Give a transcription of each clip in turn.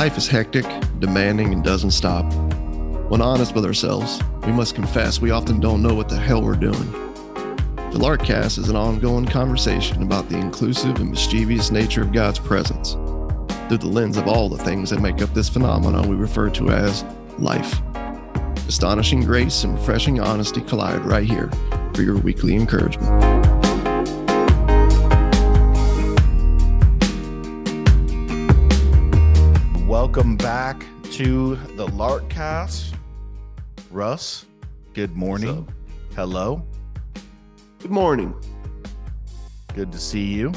Life is hectic, demanding, and doesn't stop. When honest with ourselves, we must confess we often don't know what the hell we're doing. The Larkcast is an ongoing conversation about the inclusive and mischievous nature of God's presence through the lens of all the things that make up this phenomenon we refer to as life. Astonishing grace and refreshing honesty collide right here for your weekly encouragement. Welcome back to the Larkcast. Russ, good morning. Hello. Good morning. Good to see you.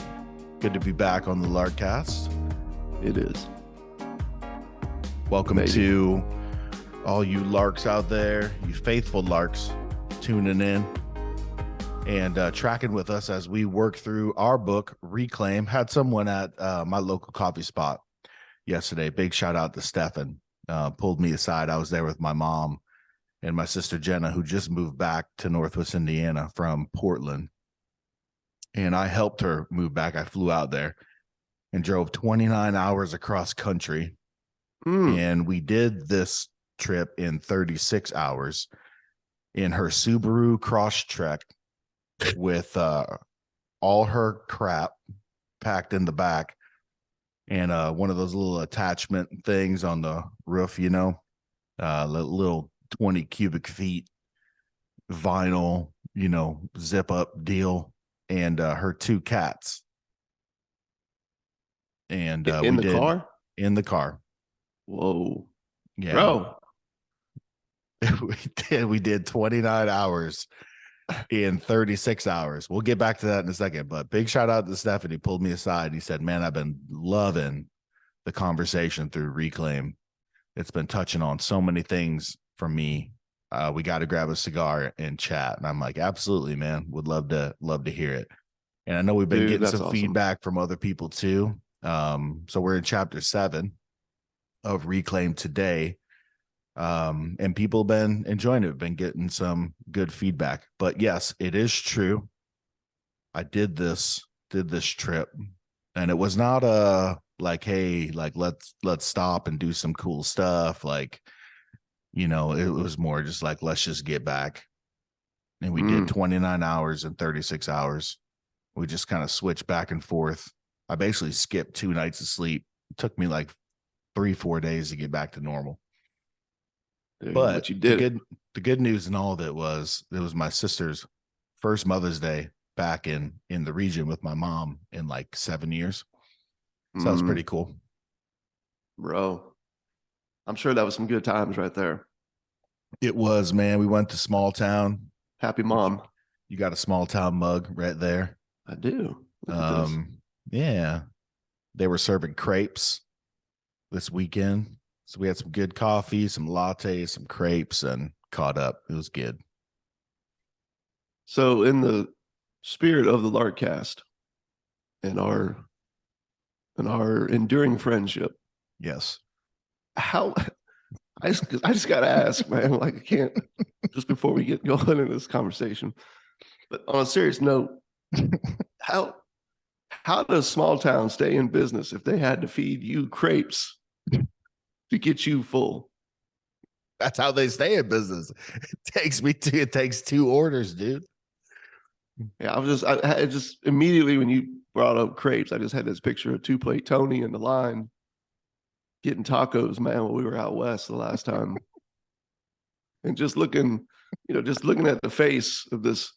Good to be back on the Larkcast. It is. Welcome to all you larks out there, you faithful larks tuning in and tracking with us as we work through our book, Reclaim. Had someone at my local coffee spot yesterday. Big shout out to Stefan. Pulled me aside. I was there with my mom and my sister Jenna, who just moved back to Northwest Indiana from Portland. And I helped her move back. I flew out there and drove 29 hours across country. And we did this trip in 36 hours in her Subaru Crosstrek with all her crap packed in the back. And one of those little attachment things on the roof, you know, little 20 cubic feet vinyl, you know, zip up deal, and her two cats. And in the car? In the car. Whoa. Yeah. Bro. We did 29 hours in 36 hours. We'll get back to that in a second, but big shout out to Stephanie. He pulled me aside. He said, man, I've been loving the conversation through Reclaim. It's been touching on so many things for me. We got to grab a cigar and chat. And I'm like, absolutely, man. Would love to hear it. And I know we've been getting some feedback from other people too. So we're in chapter 7 of Reclaim today. And people have been enjoying it, been getting some good feedback. But yes, it is true. I did this trip, and it was not like, hey, like let's stop and do some cool stuff. Like, you know, it was more just like, let's just get back. And we did 29 hours and 36 hours. We just kind of switched back and forth. I basically skipped 2 nights of sleep. It took me like 3-4 days to get back to normal. But you did. The good news in all of it was my sister's first Mother's Day back in the region with my mom in like 7 years. So that was pretty cool. Bro, I'm sure that was some good times right there. It was, man. We went to small town. Happy mom. You got a small town mug right there. I do. Yeah. They were serving crepes this weekend. So we had some good coffee, some lattes, some crepes, and caught up. It was good. So in the spirit of the Larkcast and our enduring friendship. Yes. How I just gotta ask, man, like I can't just before we get going in this conversation. But on a serious note, how does small town stay in business if they had to feed you crepes to get you full? That's how they stay in business. It takes 2 orders, dude. Yeah, I just immediately when you brought up crepes, I just had this picture of 2-plate Tony in the line getting tacos, man, when we were out west the last time. And just looking at the face of this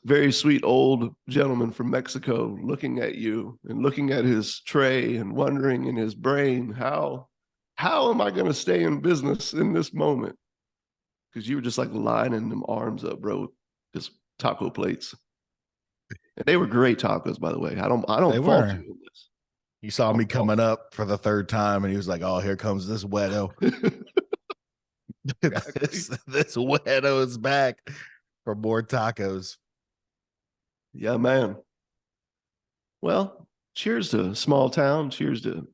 very sweet old gentleman from Mexico looking at you and looking at his tray and wondering in his brain, how am I going to stay in business in this moment? Because you were just like lining them arms up, bro, just taco plates. And they were great tacos, by the way. I don't fault you in this. He saw me coming up for the 3rd time, and he was like, oh, here comes this weirdo. this weirdo is back for more tacos. Yeah, man. Well, cheers to small town. Cheers to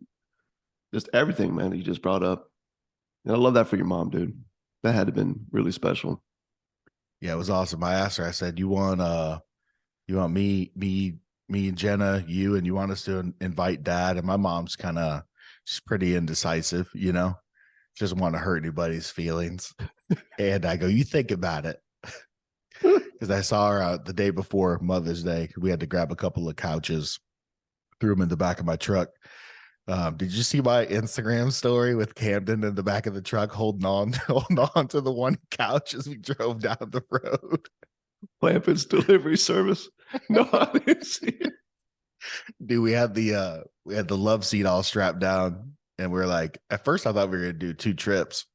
just everything, man, that you just brought up. And I love that for your mom, dude. That had to have been really special. Yeah, it was awesome. I asked her, I said, you want me and Jenna, you, and you want us to invite Dad? And my mom's kind of She's pretty indecisive, she doesn't want to hurt anybody's feelings. And I go, you think about it. Because I saw her the day before Mother's Day. We had to grab a couple of couches, threw them in the back of my truck. Did you see my Instagram story with Camden in the back of the truck holding on to the one couch as we drove down the road? Lampett's delivery service. No, I didn't see it. Dude, we had the love seat all strapped down, and we're like, at first I thought we were gonna do 2 trips,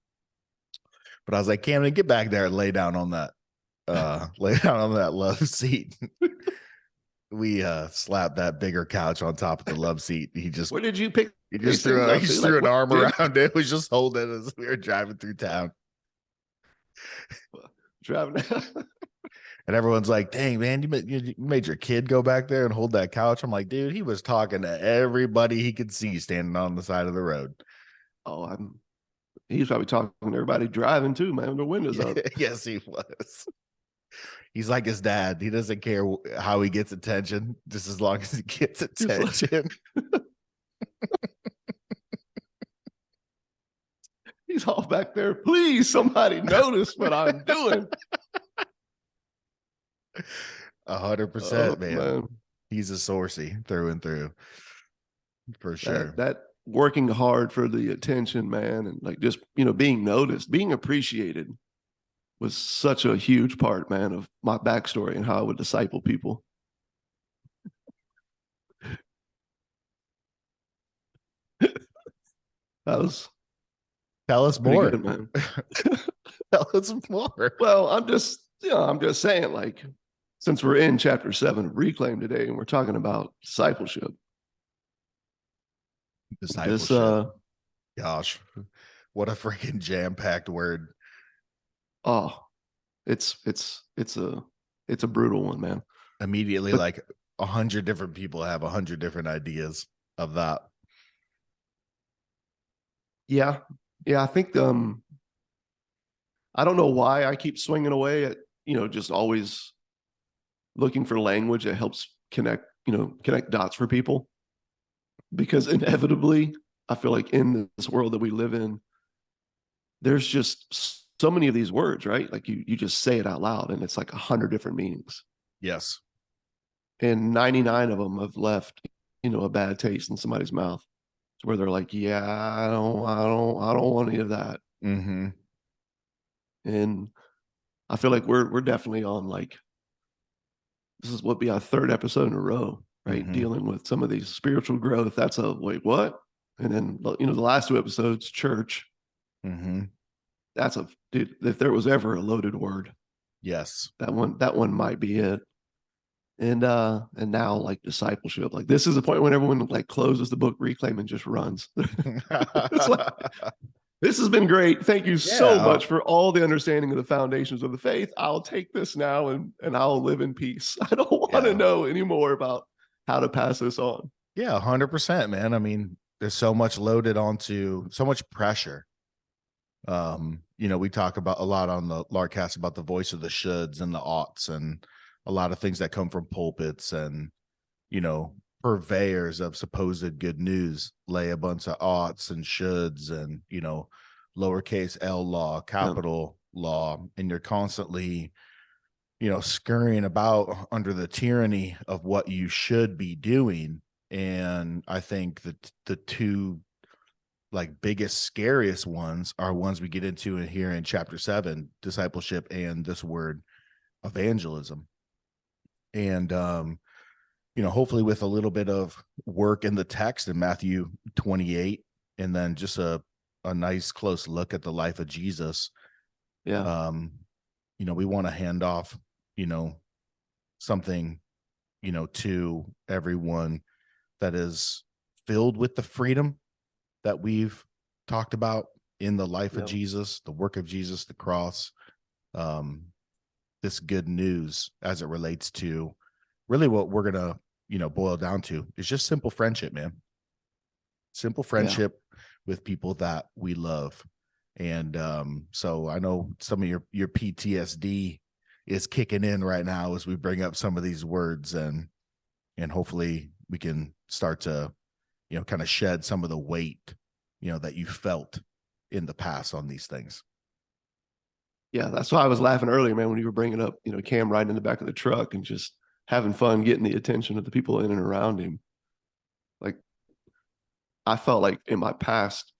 but I was like, Camden, get back there and lay down on that love seat. We slapped that bigger couch on top of the love seat. Where did you pick? He just threw an arm around it. We just hold it as we were driving through town. And everyone's like, dang, man, you made your kid go back there and hold that couch. I'm like, dude, he was talking to everybody he could see standing on the side of the road. Oh, he's probably talking to everybody driving too, man. The windows up. Yes, he was. He's like his dad. He doesn't care how he gets attention, just as long as he gets attention. He's all back there. Please, somebody notice what I'm doing. 100%, man. He's a Sourcey through and through, for sure. That working hard for the attention, man, and like just being noticed, being appreciated, was such a huge part, man, of my backstory and how I would disciple people. Tell us more, good, man. Tell us more. Well, I'm just saying, like, since we're in chapter 7 of Reclaim today, and we're talking about discipleship. Gosh, what a freaking jam-packed word. Oh, it's a brutal one, man. Immediately, like 100 different people have 100 different ideas of that. Yeah. I think I don't know why I keep swinging away at just always looking for language that helps connect dots for people, because inevitably I feel like in this world that we live in, there's just so many of these words, right? Like you just say it out loud and it's like 100 different meanings. Yes. And 99 of them have left, a bad taste in somebody's mouth, where they're like, yeah, I don't want any of that. Mm-hmm. And I feel like we're definitely on, like, this is what be our 3rd episode in a row, right? Mm-hmm. Dealing with some of these spiritual growth. That's a wait, what? And then the last 2 episodes, church. Mm-hmm. That's dude, if there was ever a loaded word, yes, that one might be it. And now, like, discipleship, like, this is the point when everyone like closes the book Reclaim and just runs. It's like, this has been great. Thank you so much for all the understanding of the foundations of the faith. I'll take this now and I'll live in peace. I don't want to know anymore about how to pass this on. Yeah, 100%, man. I mean, there's so much loaded onto, so much pressure. We talk about a lot on the Larkcast about the voice of the shoulds and the oughts, and a lot of things that come from pulpits and, purveyors of supposed good news lay a bunch of oughts and shoulds and, lowercase L law, capital law. And you're constantly, scurrying about under the tyranny of what you should be doing. And I think that the 2 like biggest, scariest ones are ones we get into in here in chapter 7, discipleship, and this word evangelism. And hopefully with a little bit of work in the text in Matthew 28, and then just a nice close look at the life of Jesus. Yeah. We want to hand off, something, to everyone that is filled with the freedom that we've talked about in the life of Jesus, the work of Jesus, the cross, this good news as it relates to really what we're going to, boil down to is just simple friendship, man. Simple friendship with people that we love. And so I know some of your PTSD is kicking in right now as we bring up some of these words, and hopefully we can start to, kind of shed some of the weight that you felt in the past on these things. Yeah, that's why I was laughing earlier, man, when you were bringing up, Cam riding in the back of the truck and just having fun getting the attention of the people in and around him. Like, I felt like in my past,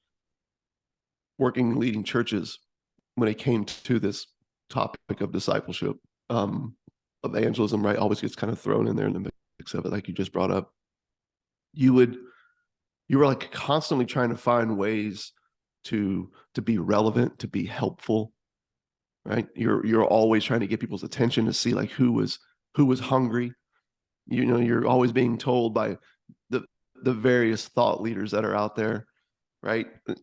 working and leading churches, when it came to this topic of discipleship, evangelism, right, always gets kind of thrown in there in the mix of it, like you just brought up. You were like constantly trying to find ways to be relevant, to be helpful, right? You're always trying to get people's attention to see like who was hungry. You're always being told by the various thought leaders that are out there, right? That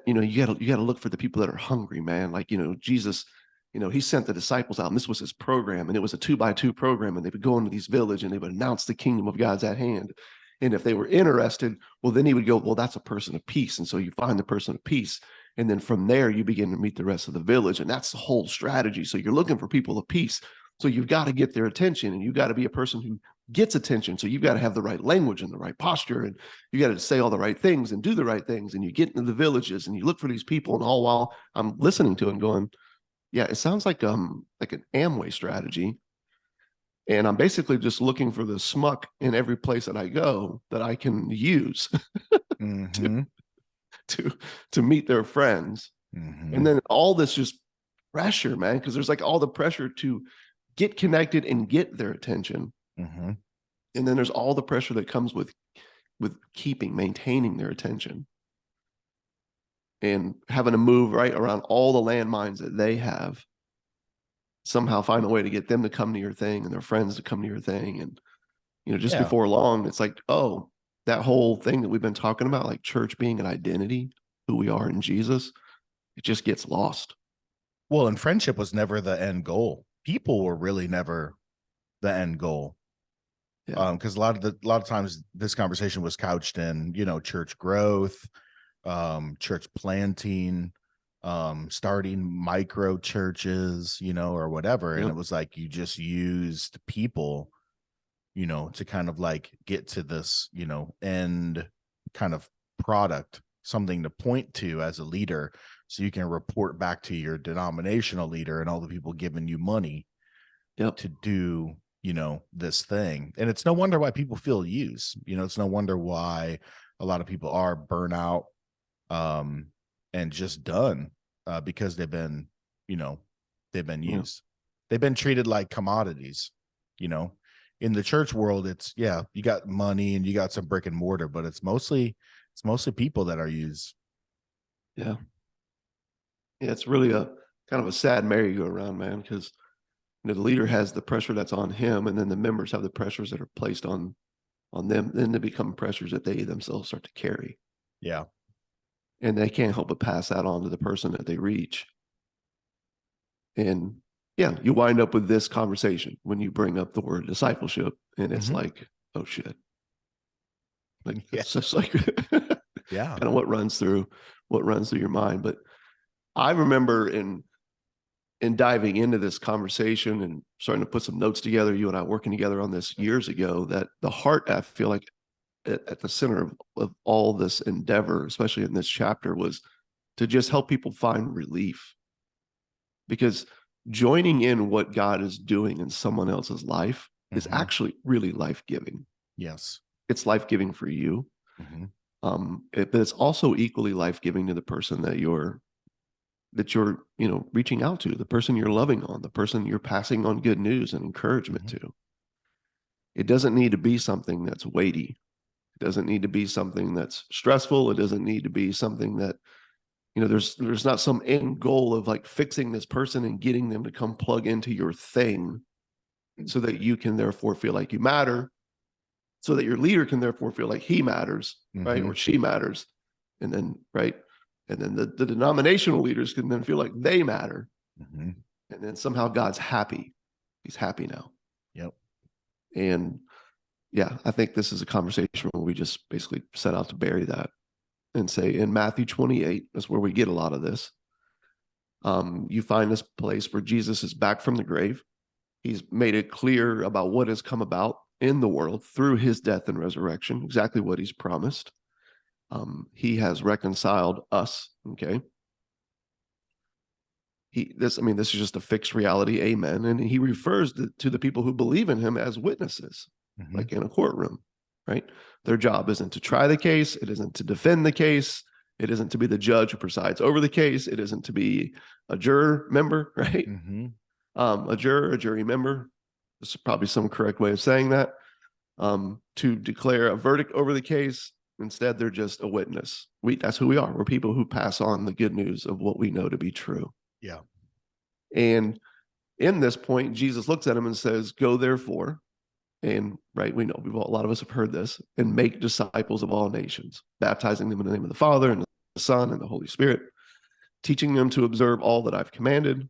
you gotta look for the people that are hungry, man. Like, Jesus, he sent the disciples out, and this was his program, and it was a 2x2 program, and they would go into these villages and they would announce the kingdom of God's at hand. And if they were interested, well, then he would go, well, that's a person of peace. And so you find the person of peace. And then from there, you begin to meet the rest of the village. And that's the whole strategy. So you're looking for people of peace. So you've got to get their attention, and you've got to be a person who gets attention. So you've got to have the right language and the right posture, and you got to say all the right things and do the right things. And you get into the villages and you look for these people. And all while I'm listening to it and going, yeah, it sounds like an Amway strategy. And I'm basically just looking for the smuck in every place that I go that I can use Mm-hmm. to meet their friends. Mm-hmm. And then all this just pressure, man, because there's like all the pressure to get connected and get their attention. Mm-hmm. And then there's all the pressure that comes with maintaining their attention, and having to move right around all the landmines that they have, somehow find a way to get them to come to your thing and their friends to come to your thing. And, just before long, it's like, oh, that whole thing that we've been talking about, like church being an identity, who we are in Jesus, it just gets lost. Well, and friendship was never the end goal. People were really never the end goal. Yeah. Because a lot of times this conversation was couched in, church growth, church planting, starting micro churches, or whatever. And it was like you just used people, to kind of like get to this, end kind of product, something to point to as a leader, so you can report back to your denominational leader and all the people giving you money to do, this thing. And it's no wonder why people feel used. It's no wonder why a lot of people are burnout and just done because they've been used. They've been treated like commodities. In the church world, it's you got money and you got some brick and mortar, but it's mostly people that are used. Yeah, it's really a kind of a sad merry-go-round, man, because the leader has the pressure that's on him, and then the members have the pressures that are placed on them. Then they become pressures that they themselves start to carry. Yeah. And they can't help but pass that on to the person that they reach. And you wind up with this conversation when you bring up the word discipleship, and it's like, oh shit. Like, it's just like, kind of what runs through your mind. But I remember in diving into this conversation and starting to put some notes together, you and I working together on this years ago, that the heart, I feel like, at the center of all this endeavor, especially in this chapter, was to just help people find relief. Because joining in what God is doing in someone else's life is actually really life-giving. Yes. It's life-giving for you. But it's also equally life-giving to the person that you're reaching out to, the person you're loving on, the person you're passing on good news and encouragement to. It doesn't need to be something that's weighty. It doesn't need to be something that's stressful. It doesn't need to be something that, there's not some end goal of like fixing this person and getting them to come plug into your thing so that you can therefore feel like you matter, so that your leader can therefore feel like he matters, right? Or she matters. And then, right. And then the denominational leaders can then feel like they matter. And then somehow God's happy. He's happy now. Yep. And I think this is a conversation where we just basically set out to bury that and say, in Matthew 28, that's where we get a lot of this. You find this place where Jesus is back from the grave. He's made it clear about what has come about in the world through his death and resurrection, exactly what he's promised. He has reconciled us. Okay. This is just a fixed reality. Amen. And he refers to the people who believe in him as witnesses, like in a courtroom, right? Their job isn't to try the case. It isn't to defend the case. It isn't to be the judge who presides over the case. It isn't to be a juror member, right? A jury member. This is probably some correct way of saying that. To declare a verdict over the case. Instead, they're just a witness. That's who we are. We're people who pass on the good news of what we know to be true. Yeah. And in this point, Jesus looks at him and says, go therefore. And right, we know a lot of us have heard this, and make disciples of all nations, baptizing them in the name of the Father and the Son and the Holy Spirit, teaching them to observe all that I've commanded.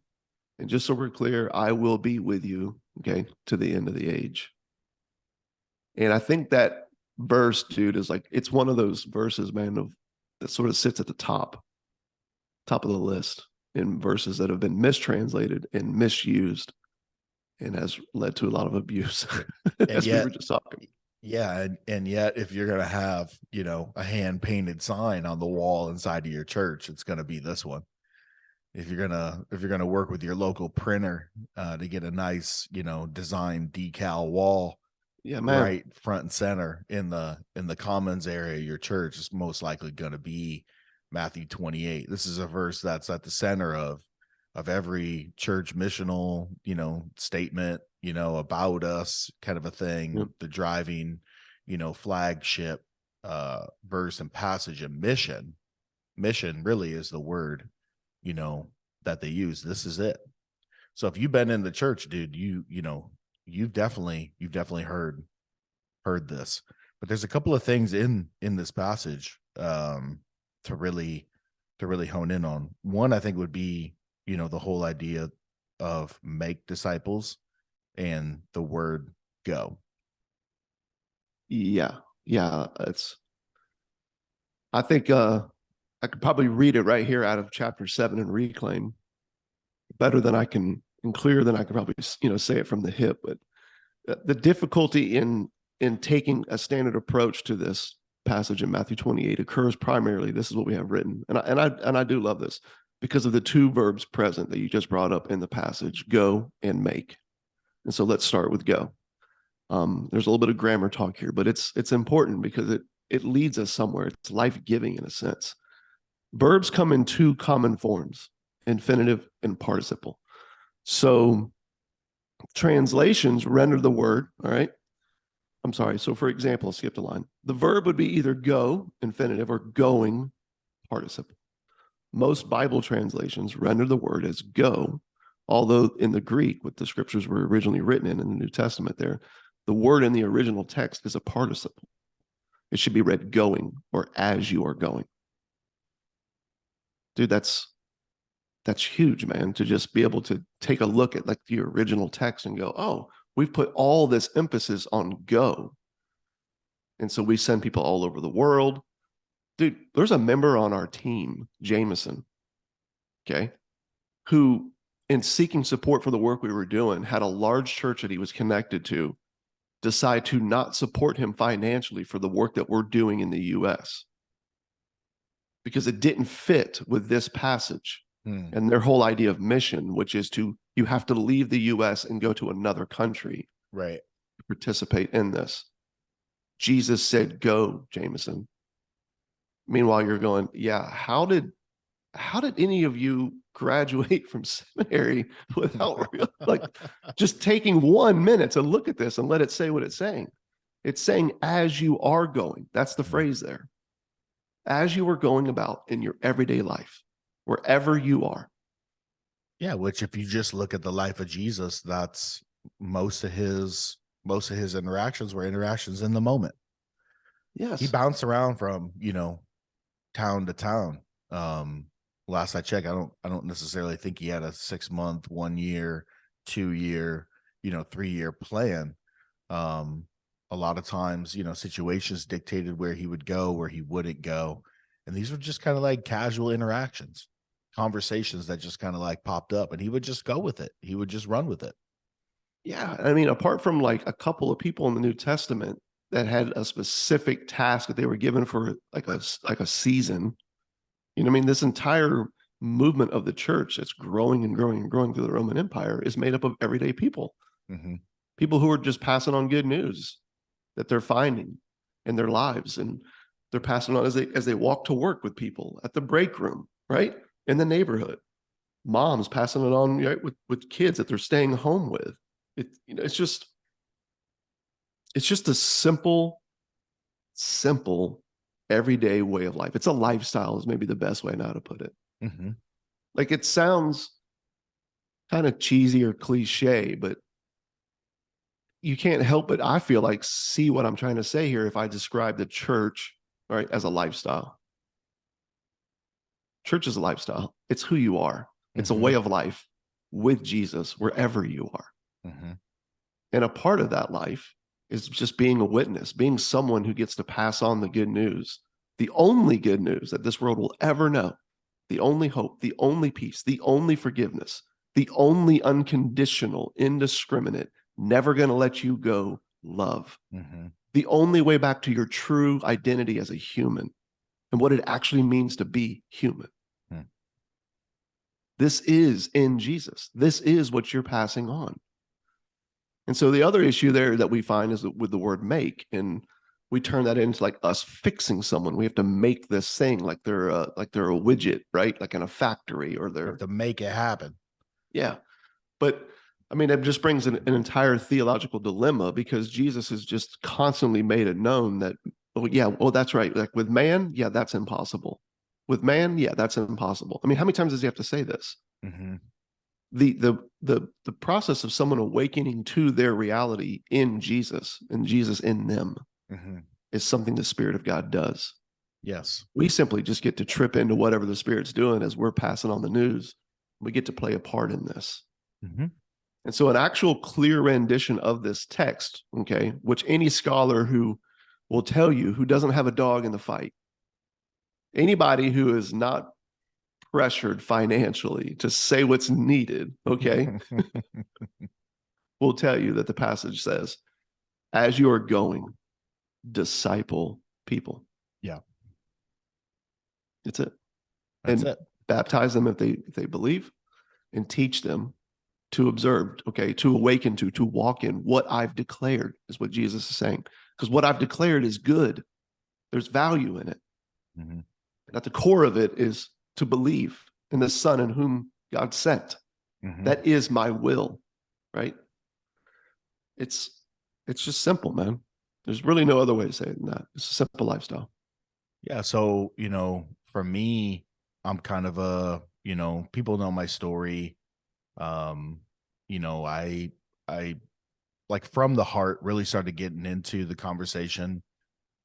And just so we're clear, I will be with you, okay, to the end of the age. And I think that verse, dude, is like, it's one of those verses, man, that sort of sits at the top of the list in verses that have been mistranslated and misused and has led to a lot of abuse. As we were just talking. Yeah. And yet, if you're going to have, a hand painted sign on the wall inside of your church, it's going to be this one. If you're going to work with your local printer to get a nice, design decal wall, yeah, man, right front and center in the commons area of your church, is most likely going to be Matthew 28. This is a verse that's at the center of every church missional, statement, about us kind of a thing. Yep. The driving, flagship verse and passage. And mission really is the word, that they use. This is it. So if you've been in the church, dude, you've definitely heard this. But there's a couple of things in this passage to really hone in on. One, I think, would be, the whole idea of make disciples and the word go. Yeah. I think I could probably read it right here out of chapter 7 in Reclaim better than I can, and clearer than I could probably, say it from the hip. But the difficulty in taking a standard approach to this passage in Matthew 28 occurs primarily, this is what we have written. And I do love this because of the two verbs present that you just brought up in the passage, go and make. And so let's start with go. There's a little bit of grammar talk here, but it's important because it leads us somewhere. It's life-giving in a sense. Verbs come in two common forms, infinitive and participle. So translations render the word, all right? I'm sorry. So for example, I skipped a line. The verb would be either go, infinitive, or going, participle. Most Bible translations render the word as go, although in the Greek, what the scriptures were originally written in the New Testament there, the word in the original text is a participle. It should be read going or as you are going. Dude, that's huge, man, to just be able to take a look at like the original text and go, oh, we've put all this emphasis on go. And so we send people all over the world. Dude, there's a member on our team, Jameson, okay, who, in seeking support for the work we were doing, had a large church that he was connected to decide to not support him financially for the work that we're doing in the U.S. because it didn't fit with this passage and their whole idea of mission, which is you have to leave the U.S. and go to another country, right, to participate in this. Jesus said, go, Jameson. Meanwhile, you're going, yeah, how did any of you graduate from seminary without just taking 1 minute to look at this and let it say what it's saying? It's saying, as you are going. That's the phrase there. As you are going about in your everyday life, wherever you are. Yeah, which if you just look at the life of Jesus, that's most of his interactions were interactions in the moment. Yes. He bounced around from, town to town. Last I checked, I don't necessarily think he had a 6 month, 1 year, 2 year, 3 year plan. A lot of times, situations dictated where he would go, where he wouldn't go. And these were just kind of like casual interactions, conversations that just kind of like popped up, and he would just go with it. He would just run with it. Yeah. I mean, apart from like a couple of people in the New Testament that had a specific task that they were given for like a season. You know what I mean? This entire movement of the church that's growing and growing and growing through the Roman Empire is made up of everyday people. Mm-hmm. People who are just passing on good news that they're finding in their lives, and they're passing on as they walk to work with people at the break room, right? In the neighborhood. Moms passing it on, right, with kids that they're staying home with. It's just a simple everyday way of life. It's a lifestyle is maybe the best way now to put it. Mm-hmm. Like, it sounds kind of cheesy or cliche, but you can't help but, I feel like, see what I'm trying to say here if I describe the church, right, as a lifestyle. Church is a lifestyle. It's who you are. It's a way of life with Jesus wherever you are. Mm-hmm. And a part of that life is just being a witness, being someone who gets to pass on the good news, the only good news that this world will ever know, the only hope, the only peace, the only forgiveness, the only unconditional, indiscriminate, never going to let you go love. Mm-hmm. The only way back to your true identity as a human and what it actually means to be human. This is in Jesus. This is what you're passing on. And so the other issue there that we find is with the word make, and we turn that into like us fixing someone. We have to make this thing like they're a widget, right? Like in a factory, or You they're have to make it happen. Yeah. But I mean, it just brings an entire theological dilemma, because Jesus has just constantly made it known that, oh yeah, well, that's right. Like with man, yeah, that's impossible. With man, yeah, that's impossible. I mean, how many times does he have to say this? Mm-hmm. The process of someone awakening to their reality in Jesus, and Jesus in them, is something the Spirit of God does. Yes. We simply just get to trip into whatever the Spirit's doing as we're passing on the news. We get to play a part in this. Mm-hmm. And so an actual clear rendition of this text, okay, which any scholar who will tell you, who doesn't have a dog in the fight, anybody who is not pressured financially to say what's needed, okay, will tell you that the passage says, as you are going, disciple people. Yeah. That's it. That's and it. Baptize them if they believe, and teach them to observe, okay, to awaken to walk in what I've declared, is what Jesus is saying. Because what I've declared is good. There's value in it. Mm-hmm. And at the core of it is to believe in the Son in whom God sent. Mm-hmm. That is my will, right? It's just simple, man. There's really no other way to say it than that. It's a simple lifestyle. Yeah. So, for me, I'm kind of people know my story. I like, from the heart, really started getting into the conversation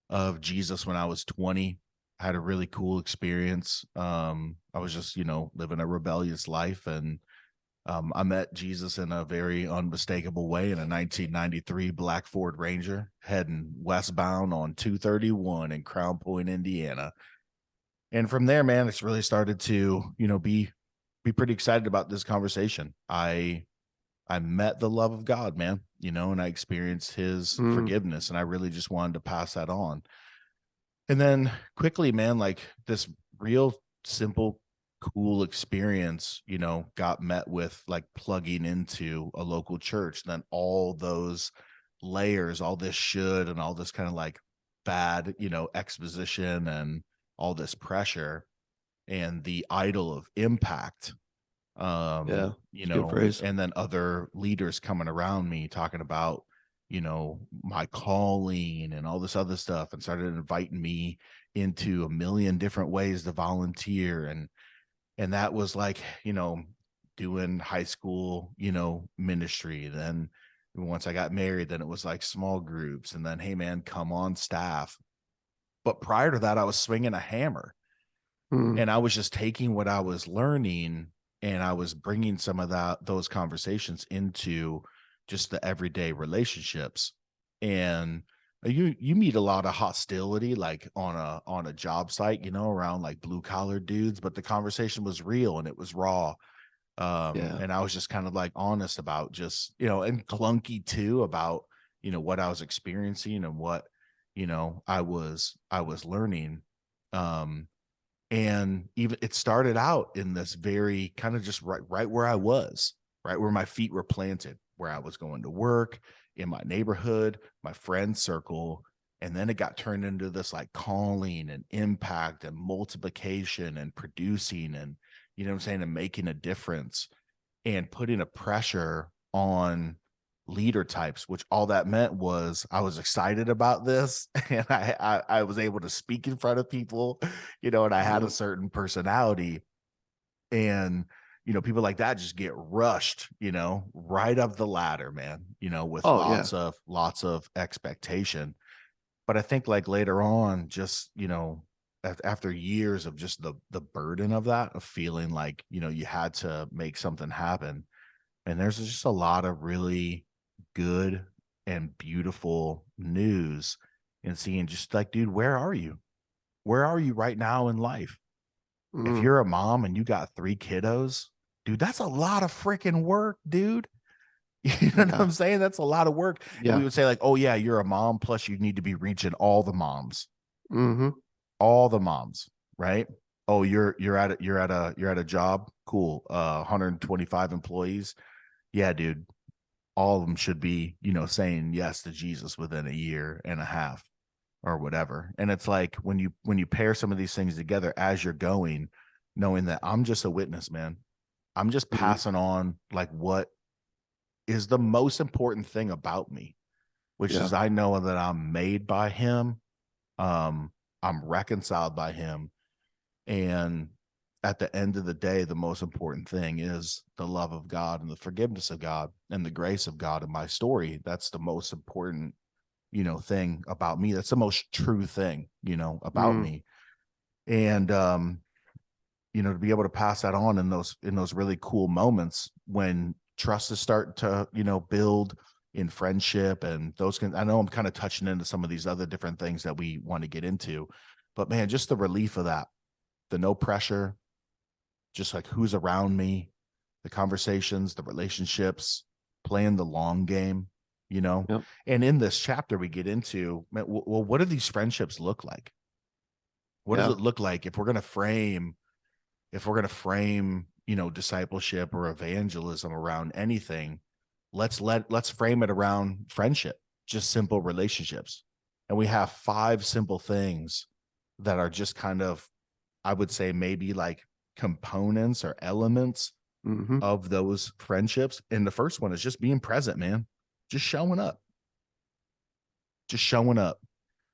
of Jesus when I was 20. I had a really cool experience. I was just, living a rebellious life, and I met Jesus in a very unmistakable way in a 1993 black Ford Ranger heading westbound on 231 in Crown Point, Indiana. And from there, man, it's really started to, be pretty excited about this conversation. I met the love of God, man, and I experienced his forgiveness, and I really just wanted to pass that on. And then quickly, man, like, this real simple, cool experience, got met with like plugging into a local church. Then all those layers, all this should, and all this kind of like bad, exposition, and all this pressure, and the idol of impact, Yeah, good phrase. and then other leaders coming around me talking about, my calling and all this other stuff, and started inviting me into a million different ways to volunteer. And that was like, doing high school, ministry. Then once I got married, then it was like small groups, and then, hey man, come on staff. But prior to that, I was swinging a hammer. And I was just taking what I was learning, and I was bringing some of those conversations into just the everyday relationships. And you meet a lot of hostility, like on a job site, around like blue collar dudes, but the conversation was real and it was raw. And I was just kind of like honest about just, and clunky too, about, what I was experiencing and what I was learning. And even it started out in this very kind of just right where I was, right where my feet were planted, where I was going to work, in my neighborhood, my friend circle. And then it got turned into this like calling and impact and multiplication and producing and, and making a difference and putting a pressure on leader types, which all that meant was I was excited about this and I was able to speak in front of people, and I had a certain personality. And people like that just get rushed, right up the ladder, man, with lots of expectation. But I think like later on, just after years of just the burden of that, of feeling like you had to make something happen, and there's just a lot of really good and beautiful news and seeing just like, dude, where are you right now in life? If you're a mom and you got 3 kiddos, dude, that's a lot of freaking work, dude. You know what I'm saying? That's a lot of work. And we would say like, oh yeah, you're a mom, plus you need to be reaching all the moms. All the moms, right? Oh, you're at a job. Cool. 125 employees. Yeah, dude. All of them should be, saying yes to Jesus within a year and a half or whatever. And it's like when you pair some of these things together as you're going, knowing that I'm just a witness, man. I'm just passing on like what is the most important thing about me, which is I know that I'm made by him. I'm reconciled by him. And at the end of the day, the most important thing is the love of God and the forgiveness of God and the grace of God in my story. That's the most important, thing about me. That's the most true thing, about me. And, to be able to pass that on in those really cool moments when trust is starting to, build in friendship and those I know I'm kind of touching into some of these other different things that we want to get into, but man, just the relief of that, the no pressure, just like who's around me, the conversations, the relationships, playing the long game, And in this chapter we get into, well, what do these friendships look like? What does it look like if we're going to frame, discipleship or evangelism around anything? Let's frame it around friendship, just simple relationships. And we have 5 simple things that are just kind of, I would say maybe like components or elements of those friendships. And the first one is just being present, man. Just showing up.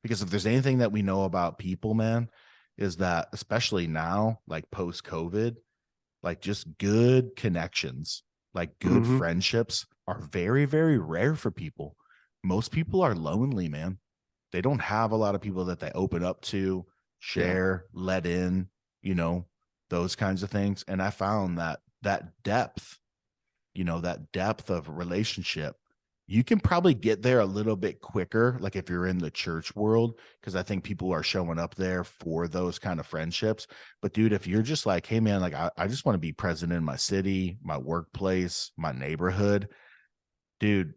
Because if there's anything that we know about people, man, is that especially now, like post-COVID, like just good connections, like good friendships are very, very rare for people. Most people are lonely, man. They don't have a lot of people that they open up to, share, let in, those kinds of things. And I found that depth of relationship, you can probably get there a little bit quicker, like if you're in the church world, because I think people are showing up there for those kind of friendships. But dude, if you're just like, hey man, like I just want to be present in my city, my workplace, my neighborhood, dude,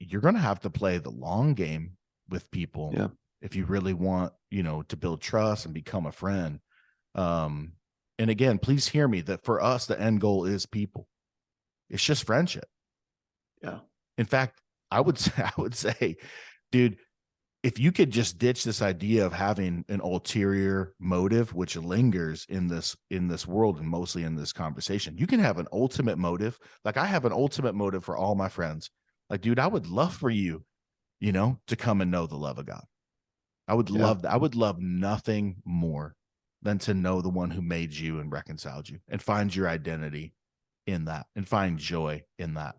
you're going to have to play the long game with people if you really want, to build trust and become a friend. And again, please hear me that for us, the end goal is people. It's just friendship. Yeah. In fact, I would say, dude, if you could just ditch this idea of having an ulterior motive, which lingers in this world and mostly in this conversation, you can have an ultimate motive. Like I have an ultimate motive for all my friends. Like, dude, I would love for you, to come and know the love of God. I would love that. I would love nothing more than to know the one who made you and reconciled you and find your identity in that and find joy in that.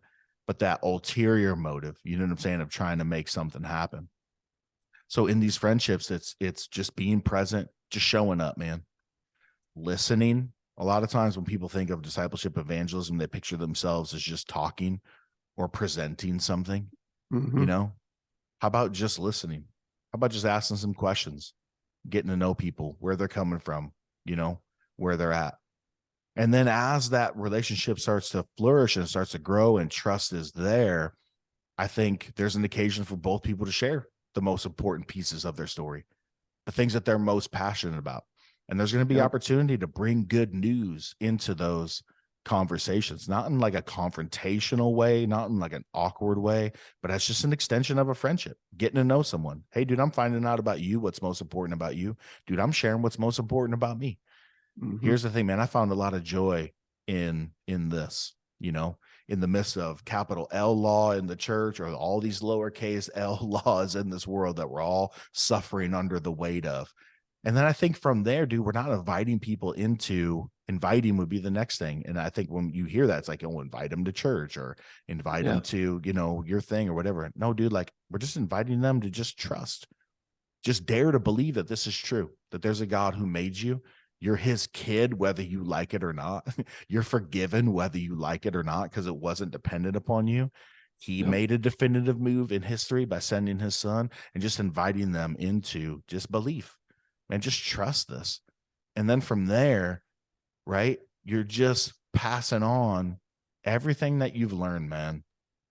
But that ulterior motive, you know what I'm saying, of trying to make something happen. So in these friendships, it's just being present, just showing up, man. Listening. A lot of times when people think of discipleship evangelism, they picture themselves as just talking or presenting something, How about just listening? How about just asking some questions, getting to know people, where they're coming from, where they're at. And then as that relationship starts to flourish and starts to grow and trust is there, I think there's an occasion for both people to share the most important pieces of their story, the things that they're most passionate about. And there's going to be Yeah. opportunity to bring good news into those conversations, not in like a confrontational way, not in like an awkward way, but as just an extension of a friendship, getting to know someone. Hey, dude, I'm finding out about you, what's most important about you. Dude, I'm sharing what's most important about me. Here's the thing, man. I found a lot of joy in this, you know, in the midst of capital L law in the church, or all these lowercase L laws in this world that we're all suffering under the weight of. And then I think from there, dude, we're not inviting people into, inviting would be the next thing. And I think when you hear that, it's like, oh, invite them to church, or invite them to, you know, your thing or whatever. No, dude, like, we're just inviting them to just trust, just dare to believe that this is true, that there's a God who made you. You're his kid, whether you like it or not. You're forgiven, whether you like it or not, because it wasn't dependent upon you. He made a definitive move in history by sending his son, and just inviting them into just belief and just trust this. And then from there, right, you're just passing on everything that you've learned, man,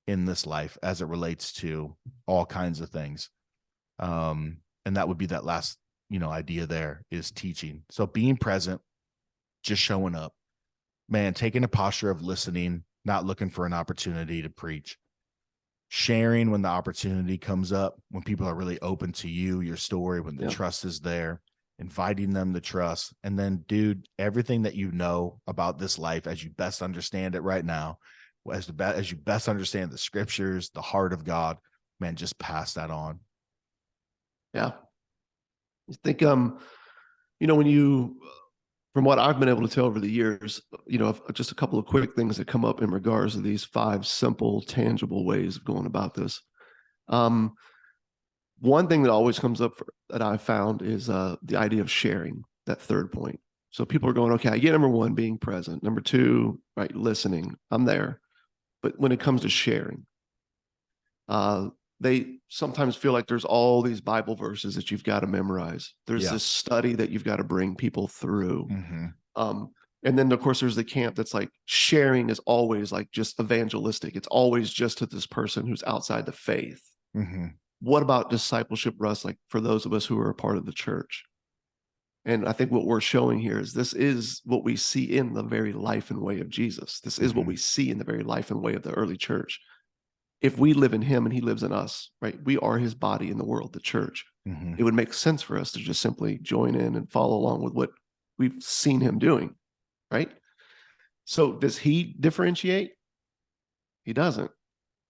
in this life as it relates to all kinds of things. And that would be that last, you know, idea there is teaching. So being present, just showing up, man, taking a posture of listening, not looking for an opportunity to preach, sharing when the opportunity comes up, when people are really open to you, your story, when the trust is there, inviting them to trust. And then, dude, everything that you know about this life as you best understand it right now, as you best understand the scriptures, the heart of God, man, just pass that on. Yeah. I think, you know, when you, from what I've been able to tell over the years, you know, just a couple of quick things that come up in regards to these 5 simple, tangible ways of going about this. One thing that always comes up that I've found is the idea of sharing, that third point. So people are going, okay, I get number 1, being present. Number 2, right, listening. I'm there. But when it comes to sharing, they sometimes feel like there's all these Bible verses that you've got to memorize. There's this study that you've got to bring people through. And then, of course, there's the camp that's like, sharing is always like just evangelistic. It's always just to this person who's outside the faith. What about discipleship, Russ, like for those of us who are a part of the church? And I think what we're showing here is this is what we see in the very life and way of Jesus. This is what we see in the very life and way of the early church. If we live in him and he lives in us, right, we are his body in the world, the church. It would make sense for us to just simply join in and follow along with what we've seen him doing, right? So does he differentiate? He doesn't.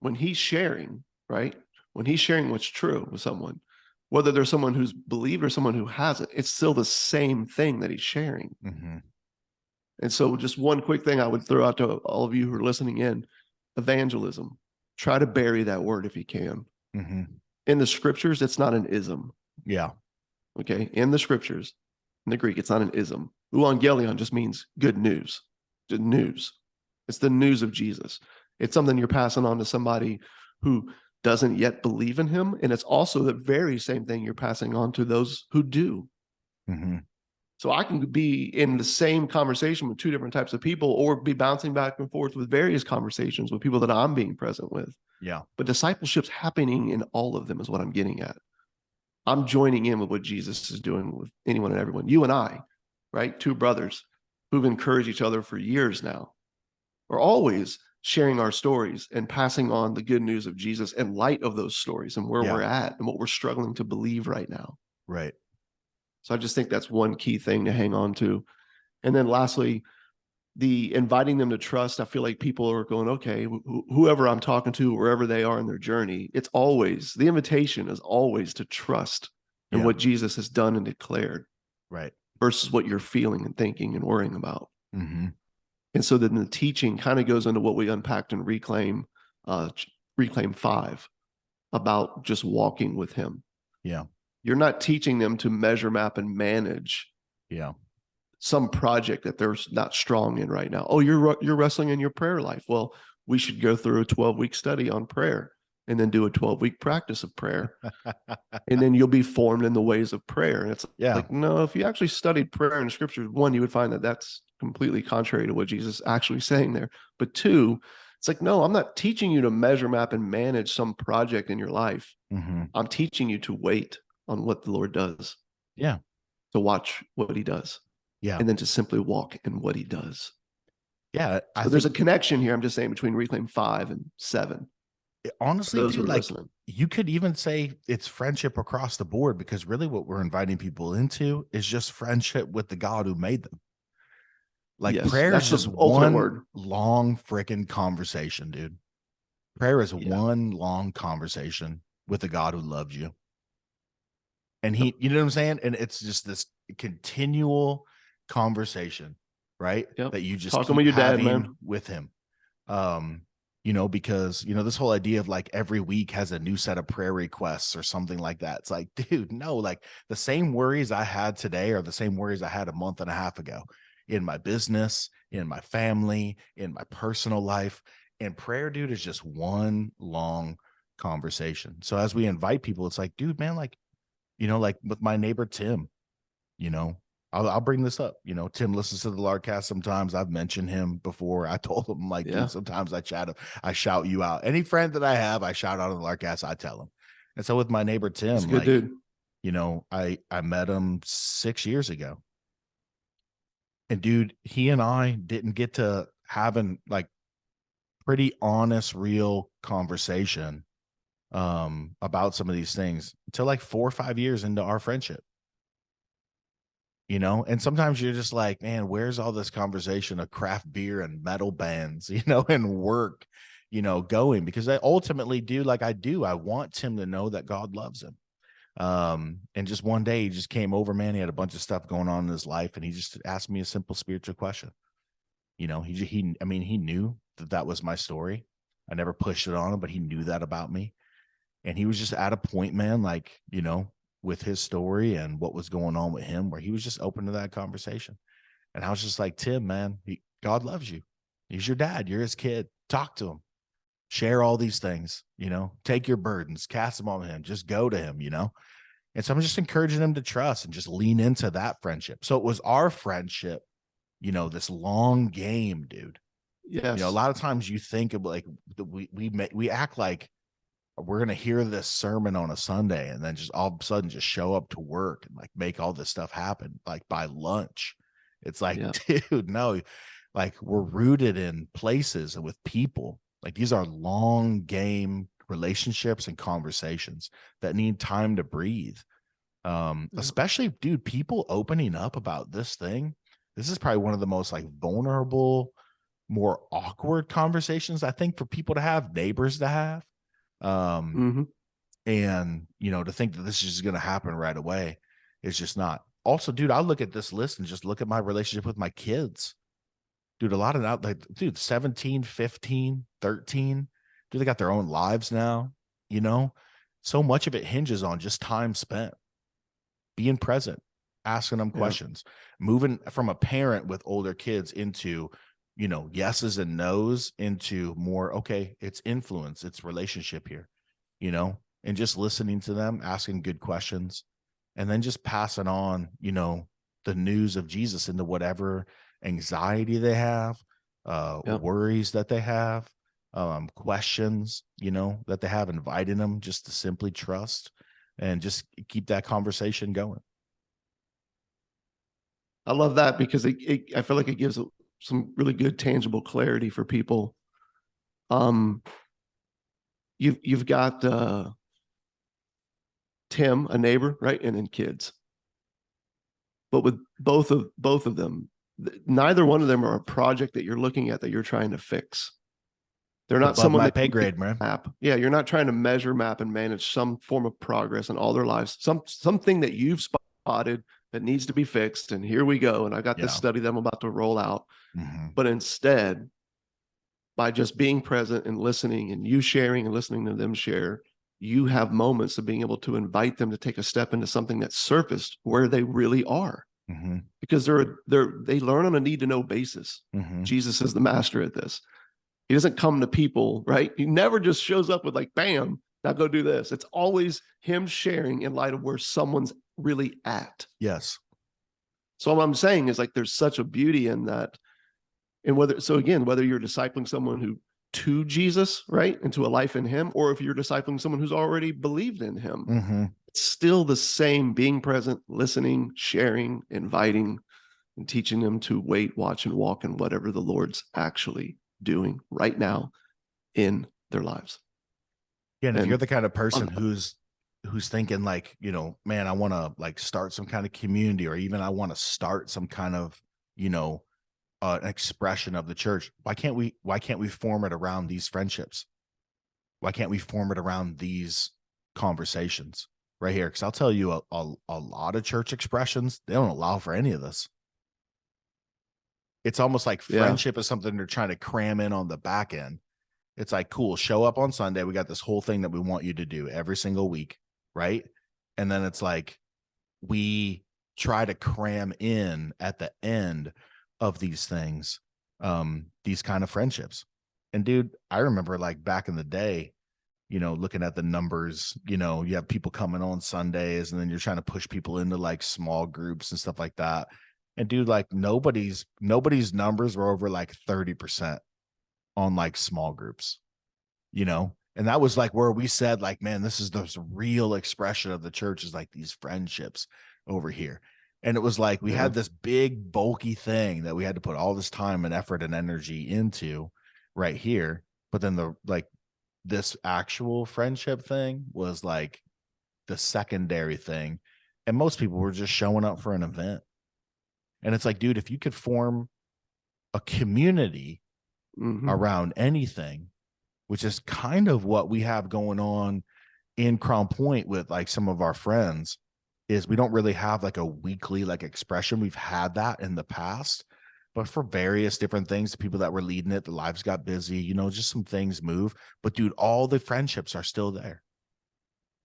When he's sharing, right, when he's sharing what's true with someone, whether there's someone who's believed or someone who hasn't, it's still the same thing that he's sharing. And so just one quick thing I would throw out to all of you who are listening in, evangelism. Try to bury that word if you can. In the scriptures, it's not an ism. Okay. In the scriptures, in the Greek, it's not an ism. Evangelion just means good news. Good news. It's the news of Jesus. It's something you're passing on to somebody who doesn't yet believe in him. And it's also the very same thing you're passing on to those who do. So I can be in the same conversation with 2 different types of people, or be bouncing back and forth with various conversations with people that I'm being present with. But discipleship's happening in all of them is what I'm getting at. I'm joining in with what Jesus is doing with anyone and everyone. You and I, right? 2 brothers who've encouraged each other for years now, are always sharing our stories and passing on the good news of Jesus in light of those stories and where we're at and what we're struggling to believe right now. So I just think that's one key thing to hang on to. And then lastly, the inviting them to trust. I feel like people are going, okay, whoever I'm talking to, wherever they are in their journey, it's always, the invitation is always to trust in what Jesus has done and declared, versus what you're feeling and thinking and worrying about. And so then the teaching kind of goes into what we unpacked in Reclaim 5 about just walking with him. You're not teaching them to measure, map, and manage some project that they're not strong in right now. Oh, you're wrestling in your prayer life. Well, we should go through a 12-week study on prayer and then do a 12-week practice of prayer. And then you'll be formed in the ways of prayer. And it's like, no, if you actually studied prayer in scriptures, 1, you would find that that's completely contrary to what Jesus is actually saying there. But 2, It's like, no, I'm not teaching you to measure, map, and manage some project in your life. Mm-hmm. I'm teaching you to wait on what the Lord does, Yeah. to watch what he does, Yeah. and then to simply walk in what he does. Yeah. I So there's a think connection here, I'm just saying, between Reclaim 5 and 7. For honestly, those who dude, are like listening. you could even say it's friendship across the board, because really what we're inviting people into is just friendship with the God who made them. Like Yes, prayer is that's just the ultimate one word. long freaking conversation, dude. Prayer is Yeah. one long conversation with the God who loved you. And Yep. you know what I'm saying? And it's just this continual conversation, right? Yep. That you just Talking keep with your dad, having man. with him. Um, because this whole idea of like every week has a new set of prayer requests or something like that. It's like, dude, no, like the same worries I had today are the same worries I had a month and a half ago in my business, in my family, in my personal life. And prayer, dude, is just one long conversation. So as we invite people, it's like, dude, man, like, like with my neighbor Tim, you know, I'll bring this up. Tim listens to the Larkcast sometimes. I've mentioned him before. I told him, like, Yeah. dude, sometimes I shout you out. Any friend that I have, I shout out on the Larkcast, I tell him. And so with my neighbor He's a Tim, good like, dude. I met him 6 years ago. And dude, he and I didn't get to having like pretty honest, real conversation about some of these things until like 4 or 5 years into our friendship. And sometimes you're just like, man, where's all this conversation of craft beer and metal bands, and work, going? Because I ultimately do, like I want him to know that God loves him. And just one day he just came over, man. He had a bunch of stuff going on in his life, and he just asked me a simple spiritual question. He knew that was my story. I never pushed it on him, but he knew that about me. And he was just at a point, man, like, with his story and what was going on with him, where he was just open to that conversation. And I was just like, Tim, man, God loves you. He's your dad. You're his kid. Talk to him. Share all these things, take your burdens, cast them on him. Just go to him, And so I'm just encouraging him to trust and just lean into that friendship. So it was our friendship, this long game, dude. A Yes. lot of times you think of like we act like we're going to hear this sermon on a Sunday and then just all of a sudden just show up to work and like make all this stuff happen like by lunch. It's like, Yeah. dude, no, like we're rooted in places and with people. Like these are long game relationships and conversations that need time to breathe. Especially, dude, people opening up about this thing. This is probably one of the most like vulnerable, more awkward conversations I think for people to have, neighbors to have. Mm-hmm. And to think that this is going to happen right away is just not. Also, dude, I look at this list and just look at my relationship with my kids. Dude, a lot of that, like, dude, 17, 15, 13, dude, they got their own lives now, so much of it hinges on just time spent being present, asking them questions, moving from a parent with older kids into, yeses and nos into more, okay, it's influence, it's relationship here, and just listening to them, asking good questions, and then just passing on, the news of Jesus into whatever anxiety they have, worries that they have, questions, that they have, inviting them just to simply trust and just keep that conversation going. I love that because I feel like it gives some really good tangible clarity for people. You've got Tim, a neighbor, right, and then kids. But with both of them, neither one of them are a project that you're looking at that you're trying to fix. They're not Above someone my that pay grade, man. map. Yeah, you're not trying to measure, map, and manage some form of progress in all their lives. Something that you've spotted that needs to be fixed. And here we go. And I got this study that I'm about to roll out. Mm-hmm. But instead, by just being present and listening, and you sharing and listening to them share, you have moments of being able to invite them to take a step into something that surfaced where they really are. Mm-hmm. Because they learn on a need to know basis. Mm-hmm. Jesus is the master at this. He doesn't come to people, right? He never just shows up with like, bam, now go do this. It's always him sharing in light of where someone's really at. Yes. So what I'm saying is like, there's such a beauty in that. And whether you're discipling someone who to Jesus, right? Into a life in him, or if you're discipling someone who's already believed in him. Mm-hmm. It's still the same, being present, listening, sharing, inviting, and teaching them to wait, watch, and walk in whatever the Lord's actually doing right now in their lives. Yeah, and if you're And the kind of person who's thinking like, man, I want to like start some kind of community, or even I want to start some kind of, an expression of the church, why can't we form it around these friendships? Why can't we form it around these conversations right here? Because I'll tell you, a lot of church expressions, they don't allow for any of this. It's almost like friendship is something they're trying to cram in on the back end. It's like, cool, show up on Sunday. We got this whole thing that we want you to do every single week, right? And then it's like we try to cram in at the end of these things, these kind of friendships. And dude, I remember like back in the day, looking at the numbers, you have people coming on Sundays, and then you're trying to push people into like small groups and stuff like that. And dude, like nobody's numbers were over like 30% on like small groups, and that was like where we said like, man, this is the real expression of the church, is like these friendships over here. And it was like, we had this big bulky thing that we had to put all this time and effort and energy into right here. But then this actual friendship thing was like the secondary thing. And most people were just showing up for an event. And it's like, dude, if you could form a community around anything, which is kind of what we have going on in Crown Point with like some of our friends, is we don't really have like a weekly like expression. We've had that in the past, but for various different things, the people that were leading it, the lives got busy, just some things move. But dude, all the friendships are still there.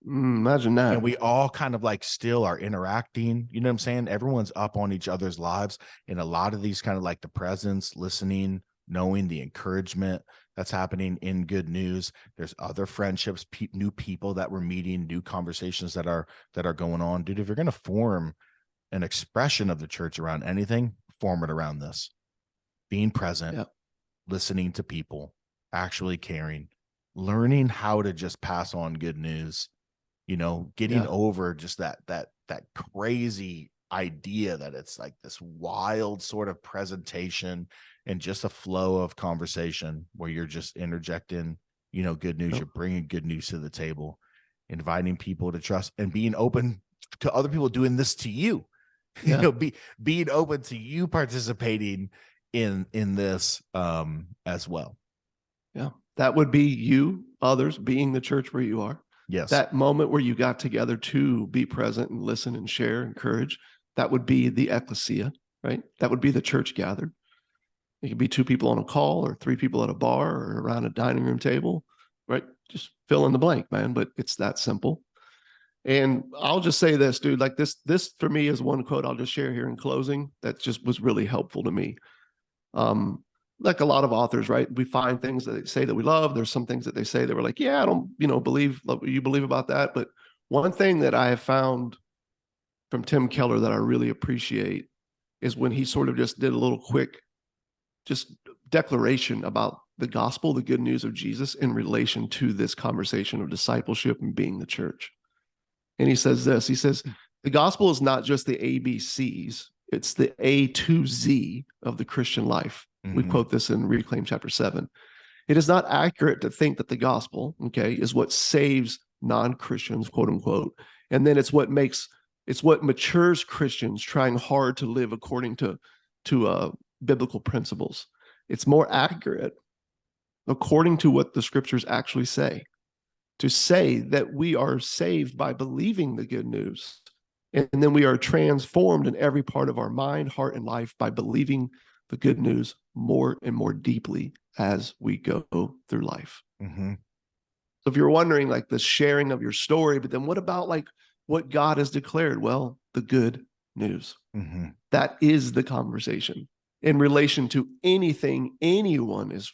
Imagine that. And we all kind of like still are interacting. You know what I'm saying? Everyone's up on each other's lives. And a lot of these kind of like the presence, listening, knowing the encouragement that's happening in good news. There's other friendships, new people that we're meeting, new conversations that are going on. Dude, if you're going to form an expression of the church around anything, form it around this. Being present, listening to people, actually caring, learning how to just pass on good news, getting over just that crazy idea that it's like this wild sort of presentation and just a flow of conversation where you're just interjecting, good news. You're bringing good news to the table, inviting people to trust, and being open to other people doing this to you. Being open to you participating in this as well. Yeah, that would be you, others being the church where you are. Yes. That moment where you got together to be present and listen and share, encourage, that would be the ecclesia, right? That would be the church gathered. It could be 2 people on a call, or 3 people at a bar, or around a dining room table, right? Just fill in the blank, man. But it's that simple. And I'll just say this, dude, like this for me is one quote I'll just share here in closing that just was really helpful to me. Like a lot of authors, right? We find things that they say that we love. There's some things that they say that we're like, yeah, I don't, believe what you believe about that. But one thing that I have found from Tim Keller that I really appreciate is when he sort of just did a little quick just declaration about the gospel, the good news of Jesus in relation to this conversation of discipleship and being the church. And he says this, he says, the gospel is not just the ABCs, it's the A to Z of the Christian life. We quote this in Reclaim chapter 7. It is not accurate to think that the gospel, is what saves non-Christians, quote unquote. And then it's what matures Christians trying hard to live according to biblical principles. It's more accurate, according to what the scriptures actually say, to say that we are saved by believing the good news. And then we are transformed in every part of our mind, heart, and life by believing the good news more and more deeply as we go through life. So if you're wondering, like, the sharing of your story, but then what about like what God has declared? Well, the good news. That is the conversation in relation to anything anyone is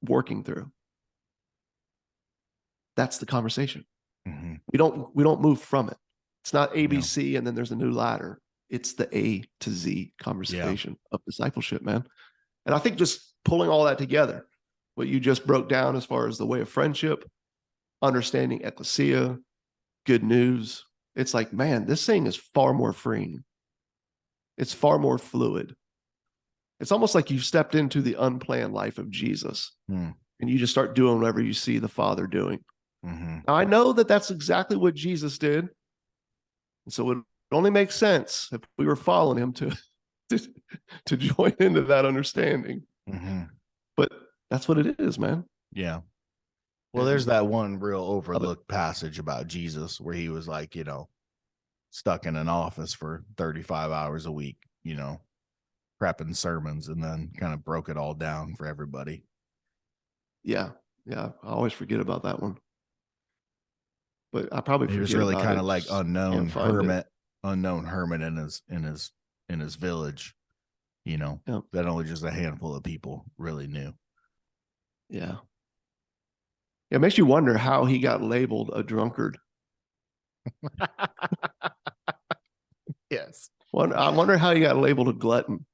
working through. That's the conversation. We don't move from it. It's not ABC and then there's a new ladder. It's the A to Z conversation of discipleship, man. And I think just pulling all that together, what you just broke down as far as the way of friendship, understanding ecclesia, good news. It's like, man, this thing is far more freeing. It's far more fluid. It's almost like you've stepped into the unplanned life of Jesus and you just start doing whatever you see the Father doing. Now, I know that that's exactly what Jesus did. And so it only makes sense if we were following him to join into that understanding. But that's what it is, man. Yeah. Well, there's that one real overlooked passage about Jesus where he was like, stuck in an office for 35 hours a week, prepping sermons, and then kind of broke it all down for everybody. Yeah. I always forget about that one. But I probably forget. He was really kind of like unknown hermit in his village, that only just a handful of people really knew. Yeah. It makes you wonder how he got labeled a drunkard. Yes. I wonder how he got labeled a glutton.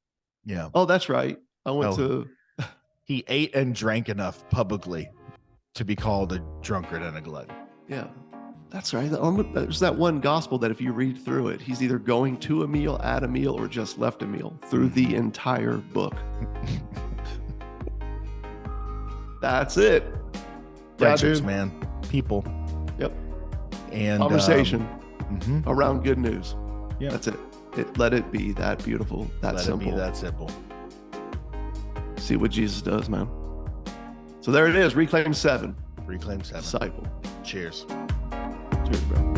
Yeah. Oh, that's right. He ate and drank enough publicly to be called a drunkard and a glutton. Yeah. That's right. There's that one gospel that if you read through it, he's either going to a meal, at a meal, or just left a meal through the entire book. That's it. Friendships, man. People. Yep. And conversation around good news. Yeah. That's it. Let it be that beautiful, that simple. Let it be that simple. See what Jesus does, man. So there it is. Reclaim 7. Reclaim 7. Disciple. Cheers. Cheers, bro.